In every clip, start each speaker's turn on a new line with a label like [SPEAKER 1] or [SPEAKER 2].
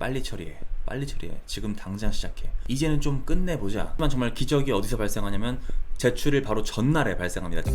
[SPEAKER 1] 빨리 처리해. 빨리 처리해. 지금 당장 시작해. 이제는 좀 끝내보자. 하지만 정말 기적이 어디서 발생하냐면 제출일 바로 전날에 발생합니다.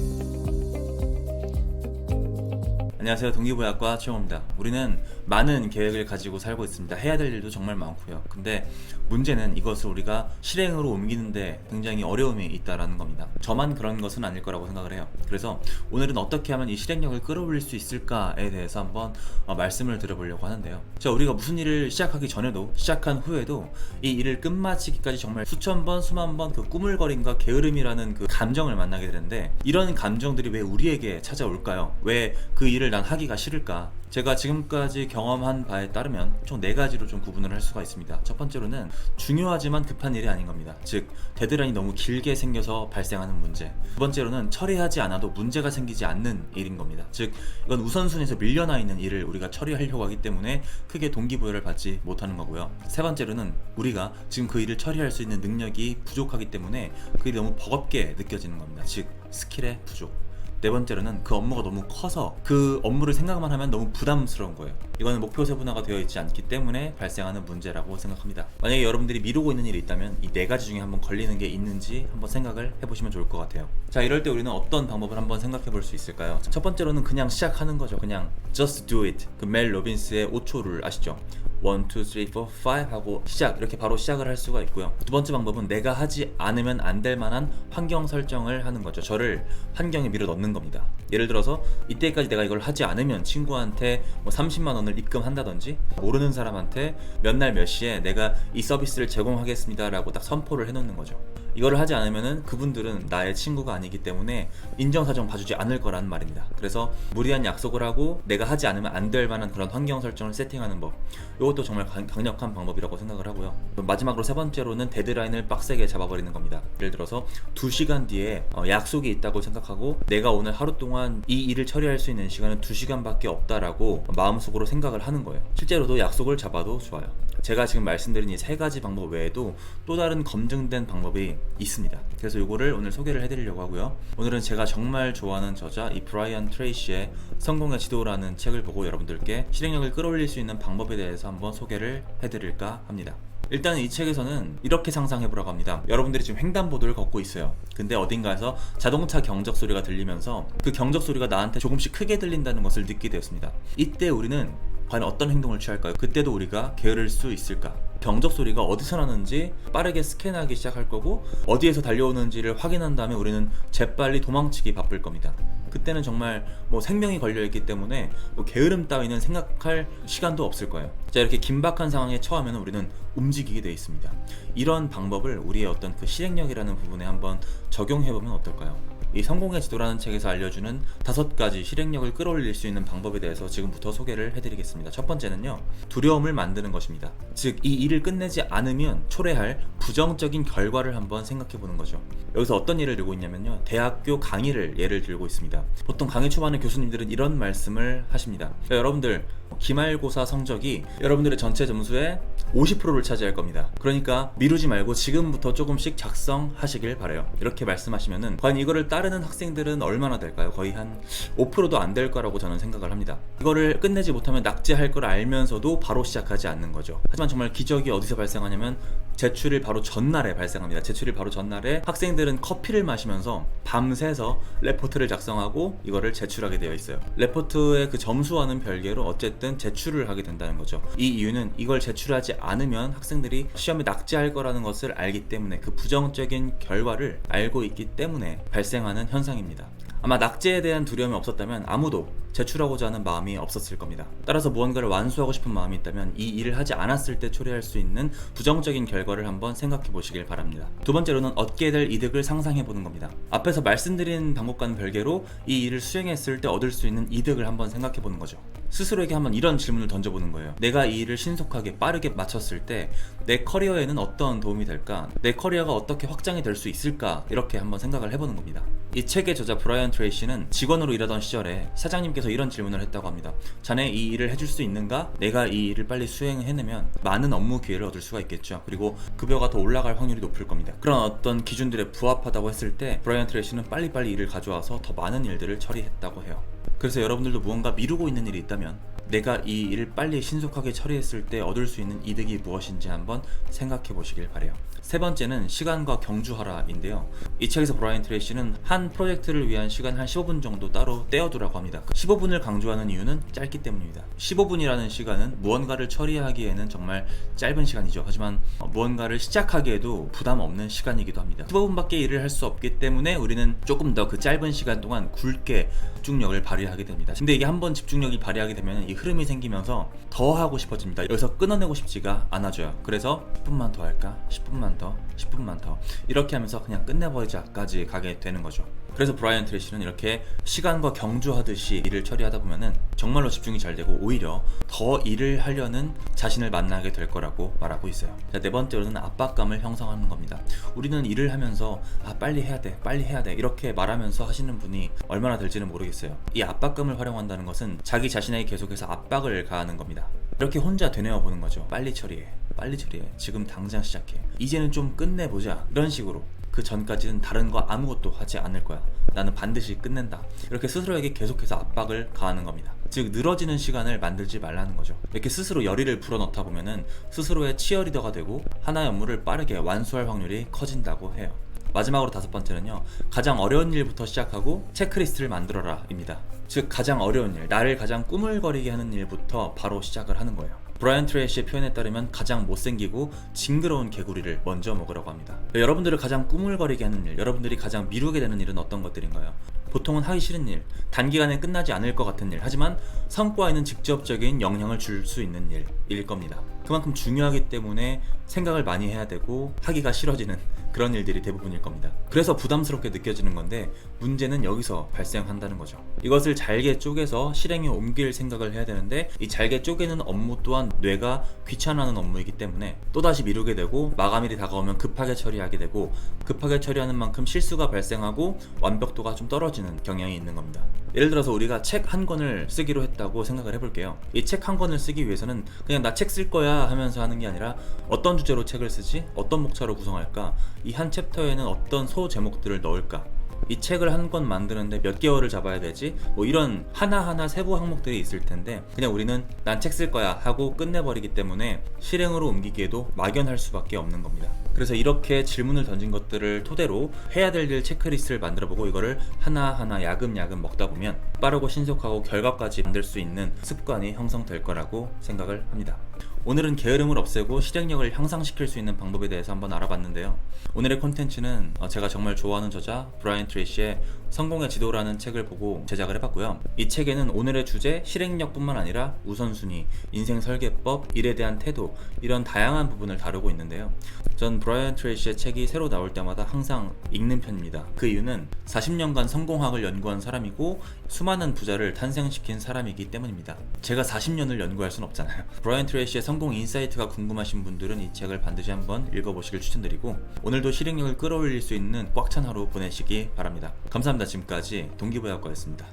[SPEAKER 1] 안녕하세요. 동기부여학과 최영호입니다. 우리는 많은 계획을 가지고 살고 있습니다. 해야 될 일도 정말 많고요. 근데 문제는 이것을 우리가 실행으로 옮기는데 굉장히 어려움이 있다는 겁니다. 저만 그런 것은 아닐 거라고 생각을 해요. 그래서 오늘은 어떻게 하면 이 실행력을 끌어올릴 수 있을까에 대해서 한번 말씀을 드려보려고 하는데요. 자, 우리가 무슨 일을 시작하기 전에도 시작한 후에도 이 일을 끝마치기까지 정말 수천 번 수만 번 그 꾸물거림과 게으름이라는 그 감정을 만나게 되는데, 이런 감정들이 왜 우리에게 찾아올까요? 왜 그 일을 난 하기가 싫을까? 제가 지금까지 경험한 바에 따르면 총 4가지로 좀 구분을 할 수가 있습니다. 첫 번째로는 중요하지만 급한 일이 아닌 겁니다. 즉, 데드라인이 너무 길게 생겨서 발생하는 문제. 두 번째로는 처리하지 않아도 문제가 생기지 않는 일인 겁니다. 즉, 이건 우선순위에서 밀려나 있는 일을 우리가 처리하려고 하기 때문에 크게 동기부여를 받지 못하는 거고요. 세 번째로는 우리가 지금 그 일을 처리할 수 있는 능력이 부족하기 때문에 그 일이 너무 버겁게 느껴지는 겁니다. 즉, 스킬의 부족. 네 번째로는 그 업무가 너무 커서 그 업무를 생각만 하면 너무 부담스러운 거예요. 이거는 목표 세분화가 되어 있지 않기 때문에 발생하는 문제라고 생각합니다. 만약에 여러분들이 미루고 있는 일이 있다면 이 4가지 중에 한번 걸리는 게 있는지 한번 생각을 해보시면 좋을 것 같아요. 자, 이럴 때 우리는 어떤 방법을 한번 생각해 볼 수 있을까요? 첫 번째로는 그냥 시작하는 거죠. 그냥 just do it. 그 멜 로빈스의 5초 룰 아시죠? 1, 2, 3, 4, 5 하고 시작, 이렇게 바로 시작을 할 수가 있고요. 두 번째 방법은 내가 하지 않으면 안 될 만한 환경 설정을 하는 거죠. 저를 환경에 밀어 넣는 겁니다. 예를 들어서 이때까지 내가 이걸 하지 않으면 친구한테 30만 원을 입금한다든지, 모르는 사람한테 몇 날 몇 시에 내가 이 서비스를 제공하겠습니다 라고 딱 선포를 해놓는 거죠. 이거를 하지 않으면은 그분들은 나의 친구가 아니기 때문에 인정사정 봐주지 않을 거라는 말입니다. 그래서 무리한 약속을 하고 내가 하지 않으면 안 될 만한 그런 환경 설정을 세팅하는 법, 이것도 정말 강력한 방법이라고 생각을 하고요. 마지막으로 세 번째로는 데드라인을 빡세게 잡아버리는 겁니다. 예를 들어서 2시간 뒤에 약속이 있다고 생각하고 내가 오늘 하루 동안 이 일을 처리할 수 있는 시간은 2시간밖에 없다라고 마음속으로 생각을 하는 거예요. 실제로도 약속을 잡아도 좋아요. 제가 지금 말씀드린 이 3가지 방법 외에도 또 다른 검증된 방법이 있습니다. 그래서 이거를 오늘 소개를 해드리려고 하고요. 오늘은 제가 정말 좋아하는 저자 이 브라이언 트레이시의 성공의 지도라는 책을 보고 여러분들께 실행력을 끌어올릴 수 있는 방법에 대해서 한번 소개를 해드릴까 합니다. 일단 이 책에서는 이렇게 상상해보라고 합니다. 여러분들이 지금 횡단보도를 걷고 있어요. 근데 어딘가에서 자동차 경적 소리가 들리면서 그 경적 소리가 나한테 조금씩 크게 들린다는 것을 느끼게 되었습니다. 이때 우리는 과연 어떤 행동을 취할까요? 그때도 우리가 게으를 수 있을까? 경적 소리가 어디서 나는지 빠르게 스캔하기 시작할 거고, 어디에서 달려오는지를 확인한 다음에 우리는 재빨리 도망치기 바쁠 겁니다. 그때는 정말 생명이 걸려있기 때문에 게으름 따위는 생각할 시간도 없을 거예요. 자, 이렇게 긴박한 상황에 처하면 우리는 움직이게 되어 있습니다. 이런 방법을 우리의 어떤 그 실행력이라는 부분에 한번 적용해보면 어떨까요? 이 성공의 지도라는 책에서 알려주는 5가지 실행력을 끌어올릴 수 있는 방법에 대해서 지금부터 소개를 해드리겠습니다. 첫 번째는요, 두려움을 만드는 것입니다. 즉, 이 일을 끝내지 않으면 초래할 부정적인 결과를 한번 생각해보는 거죠. 여기서 어떤 예를 들고 있냐면요, 대학교 강의를 예를 들고 있습니다. 보통 강의 초반에 교수님들은 이런 말씀을 하십니다. 여러분들, 기말고사 성적이 여러분들의 전체 점수의 50%를 차지할 겁니다. 그러니까 미루지 말고 지금부터 조금씩 작성하시길 바래요. 이렇게 말씀하시면은 과연 이거를 따르는 학생들은 얼마나 될까요? 거의 한 5%도 안 될 거라고 저는 생각을 합니다. 이거를 끝내지 못하면 낙제할 걸 알면서도 바로 시작하지 않는 거죠. 하지만 정말 기적이 어디서 발생하냐면 제출일 바로 전날에 발생합니다. 제출일 바로 전날에 학생들은 커피를 마시면서 밤새서 레포트를 작성하고 이거를 제출하게 되어 있어요. 레포트의 그 점수와는 별개로 어쨌든 제출을 하게 된다는 거죠. 이 이유는 이걸 제출하지 않으면 학생들이 시험에 낙제할 거라는 것을 알기 때문에, 그 부정적인 결과를 알고 있기 때문에 발생하는 현상입니다. 아마 낙제에 대한 두려움이 없었다면 아무도 제출하고자 하는 마음이 없었을 겁니다. 따라서 무언가를 완수하고 싶은 마음이 있다면 이 일을 하지 않았을 때 초래할 수 있는 부정적인 결과를 한번 생각해 보시길 바랍니다. 두 번째로는 얻게 될 이득을 상상해 보는 겁니다. 앞에서 말씀드린 방법과는 별개로 이 일을 수행했을 때 얻을 수 있는 이득을 한번 생각해 보는 거죠. 스스로에게 한번 이런 질문을 던져보는 거예요. 내가 이 일을 신속하게 빠르게 마쳤을 때 내 커리어에는 어떤 도움이 될까? 내 커리어가 어떻게 확장이 될 수 있을까? 이렇게 한번 생각을 해보는 겁니다. 이 책의 저자 브라이언 트레이시는 직원으로 일하던 시절에 사장님께서 이런 질문을 했다고 합니다. 자네 이 일을 해줄 수 있는가? 내가 이 일을 빨리 수행해내면 많은 업무 기회를 얻을 수가 있겠죠. 그리고 급여가 더 올라갈 확률이 높을 겁니다. 그런 어떤 기준들에 부합하다고 했을 때 브라이언 트레이시는 빨리빨리 일을 가져와서 더 많은 일들을 처리했다고 해요. 그래서 여러분들도 무언가 미루고 있는 일이 있다면 내가 이 일을 빨리 신속하게 처리했을 때 얻을 수 있는 이득이 무엇인지 한번 생각해 보시길 바래요. 세 번째는 시간과 경주하라인데요. 이 책에서 브라이언 트레이시는 한 프로젝트를 위한 시간 한 15분 정도 따로 떼어두라고 합니다. 15분을 강조하는 이유는 짧기 때문입니다. 15분이라는 시간은 무언가를 처리하기에는 정말 짧은 시간이죠. 하지만 무언가를 시작하기에도 부담 없는 시간이기도 합니다. 15분밖에 일을 할 수 없기 때문에 우리는 조금 더 그 짧은 시간 동안 굵게 집중력을 발휘하게 됩니다. 근데 이게 한번 집중력이 발휘하게 되면 이 흐름이 생기면서 더 하고 싶어집니다. 여기서 끊어내고 싶지가 않아져요. 그래서 10분만 더 할까? 10분만 더, 10분만 더 이렇게 하면서 그냥 끝내버리자까지 가게 되는 거죠. 그래서 브라이언 트레이시는 이렇게 시간과 경주하듯이 일을 처리하다 보면은 정말로 집중이 잘 되고 오히려 더 일을 하려는 자신을 만나게 될 거라고 말하고 있어요. 자, 네 번째로는 압박감을 형성하는 겁니다. 우리는 일을 하면서 빨리 해야 돼, 빨리 해야 돼 이렇게 말하면서 하시는 분이 얼마나 될지는 모르겠어요. 이 압박감을 활용한다는 것은 자기 자신에게 계속해서 압박을 가하는 겁니다. 이렇게 혼자 되뇌어 보는 거죠. 빨리 처리해, 빨리 처리해, 지금 당장 시작해, 이제는 좀 끝내보자, 이런 식으로. 그 전까지는 다른 거 아무것도 하지 않을 거야, 나는 반드시 끝낸다, 이렇게 스스로에게 계속해서 압박을 가하는 겁니다. 즉 늘어지는 시간을 만들지 말라는 거죠. 이렇게 스스로 열의를 불어넣다 보면은 스스로의 치어리더가 되고 하나의 업무를 빠르게 완수할 확률이 커진다고 해요. 마지막으로 다섯 번째는요, 가장 어려운 일부터 시작하고 체크리스트를 만들어라 입니다. 즉 가장 어려운 일, 나를 가장 꾸물거리게 하는 일부터 바로 시작을 하는 거예요. 브라이언 트레이시의 표현에 따르면 가장 못생기고 징그러운 개구리를 먼저 먹으라고 합니다. 여러분들을 가장 꾸물거리게 하는 일, 여러분들이 가장 미루게 되는 일은 어떤 것들인가요? 보통은 하기 싫은 일, 단기간에 끝나지 않을 것 같은 일, 하지만 성과에는 직접적인 영향을 줄 수 있는 일일 겁니다. 그만큼 중요하기 때문에 생각을 많이 해야 되고 하기가 싫어지는 그런 일들이 대부분일 겁니다. 그래서 부담스럽게 느껴지는 건데 문제는 여기서 발생한다는 거죠. 이것을 잘게 쪼개서 실행에 옮길 생각을 해야 되는데 이 잘게 쪼개는 업무 또한 뇌가 귀찮아하는 업무이기 때문에 또다시 미루게 되고 마감일이 다가오면 급하게 처리하게 되고 급하게 처리하는 만큼 실수가 발생하고 완벽도가 좀 떨어지는 경향이 있는 겁니다. 예를 들어서 우리가 책 한 권을 쓰기로 했다고 생각을 해볼게요. 이 책 한 권을 쓰기 위해서는 그냥 나 책 쓸 거야 하면서 하는 게 아니라 어떤 주제로 책을 쓰지? 어떤 목차로 구성할까? 이 한 챕터에는 어떤 소 제목들을 넣을까? 이 책을 한 권 만드는데 몇 개월을 잡아야 되지? 뭐 이런 하나하나 세부 항목들이 있을 텐데 그냥 우리는 난 책 쓸 거야 하고 끝내버리기 때문에 실행으로 옮기기에도 막연할 수밖에 없는 겁니다. 그래서 이렇게 질문을 던진 것들을 토대로 해야 될 일 체크리스트를 만들어보고 이거를 하나하나 야금야금 먹다 보면 빠르고 신속하고 결과까지 만들 수 있는 습관이 형성될 거라고 생각을 합니다. 오늘은 게으름을 없애고 실행력을 향상시킬 수 있는 방법에 대해서 한번 알아봤는데요. 오늘의 콘텐츠는 제가 정말 좋아하는 저자 브라이언 트레이시의 성공의 지도라는 책을 보고 제작을 해봤고요. 이 책에는 오늘의 주제, 실행력뿐만 아니라 우선순위, 인생 설계법, 일에 대한 태도 이런 다양한 부분을 다루고 있는데요. 전 브라이언 트레이시의 책이 새로 나올 때마다 항상 읽는 편입니다. 그 이유는 40년간 성공학을 연구한 사람이고 수많은 부자를 탄생시킨 사람이기 때문입니다. 제가 40년을 연구할 순 없잖아요. 브라이언 트레이시의 성공 인사이트가 궁금하신 분들은 이 책을 반드시 한번 읽어보시길 추천드리고 오늘도 실행력을 끌어올릴 수 있는 꽉 찬 하루 보내시기 바랍니다. 감사합니다. 지금까지 동기부여학과였습니다.